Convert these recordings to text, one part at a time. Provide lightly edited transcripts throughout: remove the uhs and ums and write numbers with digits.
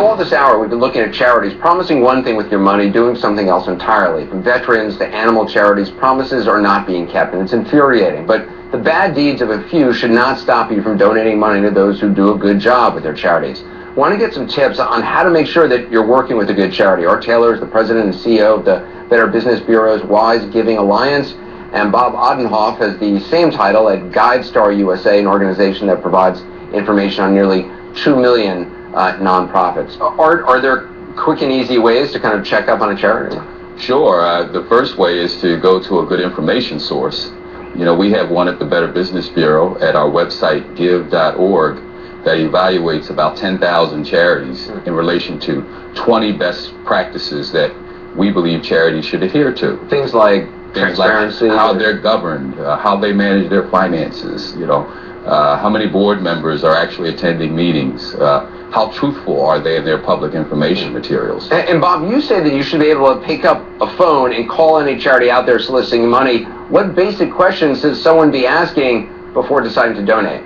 all this hour, we've been looking at charities promising one thing with your money, doing something else entirely. From veterans to animal charities, promises are not being kept, and it's infuriating. But the bad deeds of a few should not stop you from donating money to those who do a good job with their charities. Want to get some tips on how to make sure that you're working with a good charity? Art Taylor is the president and CEO of the Better Business Bureau's Wise Giving Alliance, and Bob Odenhoff has the same title at GuideStar USA, an organization that provides information on nearly 2 million nonprofits. Are there quick and easy ways to kind of check up on a charity? Sure. The first way is to go to a good information source. You know, we have one at the Better Business Bureau at our website, give.org, that evaluates about 10,000 charities in relation to 20 best practices that we believe charities should adhere to. Things like transparency, how they're governed, how they manage their finances, you know, how many board members are actually attending meetings, how truthful are they in their public information materials. And Bob, you say that you should be able to pick up a phone and call any charity out there soliciting money. What basic questions should someone be asking before deciding to donate?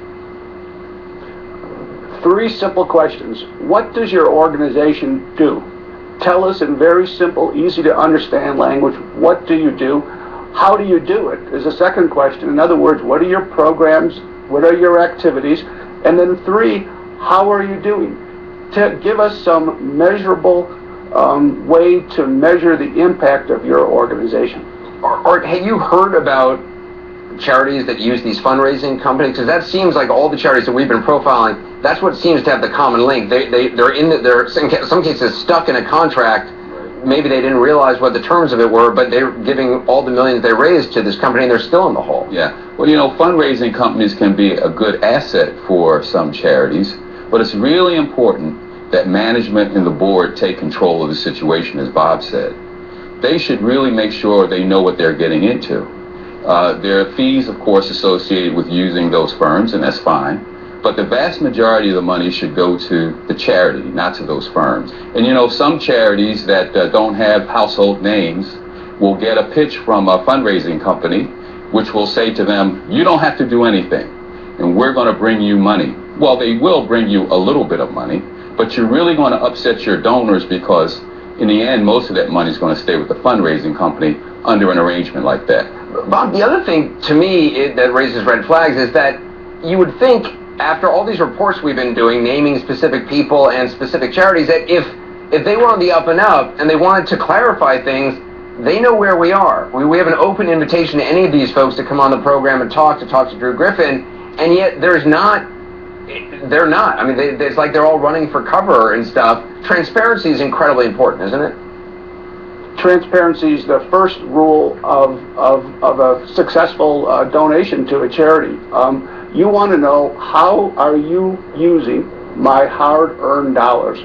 3 simple questions. What does your organization do? Tell us in very simple, easy to understand language. What do you do? How do you do it is a second question. In other words, what are your programs? What are your activities? And then 3, how are you doing? Give us some measurable way to measure the impact of your organization. Art, have you heard about charities that use these fundraising companies? Because that seems like all the charities that we've been profiling, that's what seems to have the common link. They're in some cases stuck in a contract. Maybe they didn't realize what the terms of it were, but they're giving all the millions they raised to this company and they're still in the hole. Yeah. Well, you know, fundraising companies can be a good asset for some charities, but it's really important that management and the board take control of the situation, as Bob said. They should really make sure they know what they're getting into. There are fees, of course, associated with using those firms, and that's fine. But the vast majority of the money should go to the charity, not to those firms. And you know, some charities that don't have household names will get a pitch from a fundraising company, which will say to them, you don't have to do anything, and we're going to bring you money. Well, they will bring you a little bit of money, but you're really going to upset your donors because in the end, most of that money is going to stay with the fundraising company under an arrangement like that. Bob, the other thing to me that raises red flags is that you would think, after all these reports we've been doing, naming specific people and specific charities, that if they were on the up and up and they wanted to clarify things, they know where we are. We have an open invitation to any of these folks to come on the program and talk to Drew Griffin, and yet they're not. I mean, it's like they're all running for cover and stuff. Transparency is incredibly important, isn't it? Transparency is the first rule of a successful donation to a charity. You want to know, how are you using my hard-earned dollars?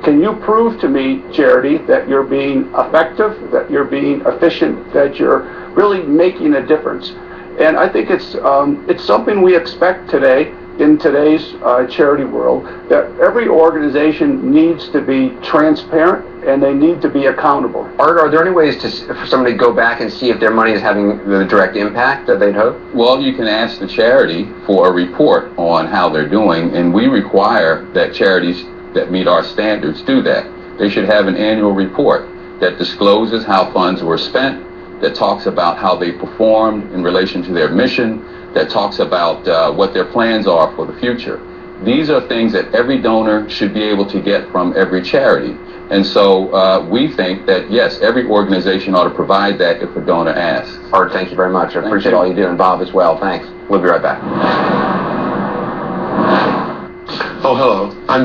Can you prove to me, charity, that you're being effective, that you're being efficient, that you're really making a difference? And I think it's something we expect today, in today's charity world, that every organization needs to be transparent and they need to be accountable. Are there any ways for somebody to go back and see if their money is having the direct impact that they'd hope? Well, you can ask the charity for a report on how they're doing, and we require that charities that meet our standards do that. They should have an annual report that discloses how funds were spent, that talks about how they performed in relation to their mission, that talks about what their plans are for the future. These are things that every donor should be able to get from every charity. And so we think that, yes, every organization ought to provide that if a donor asks. Art, thank you very much. I appreciate all you do, and Bob as well. Thanks. We'll be right back. Oh, hello. I'm Bill.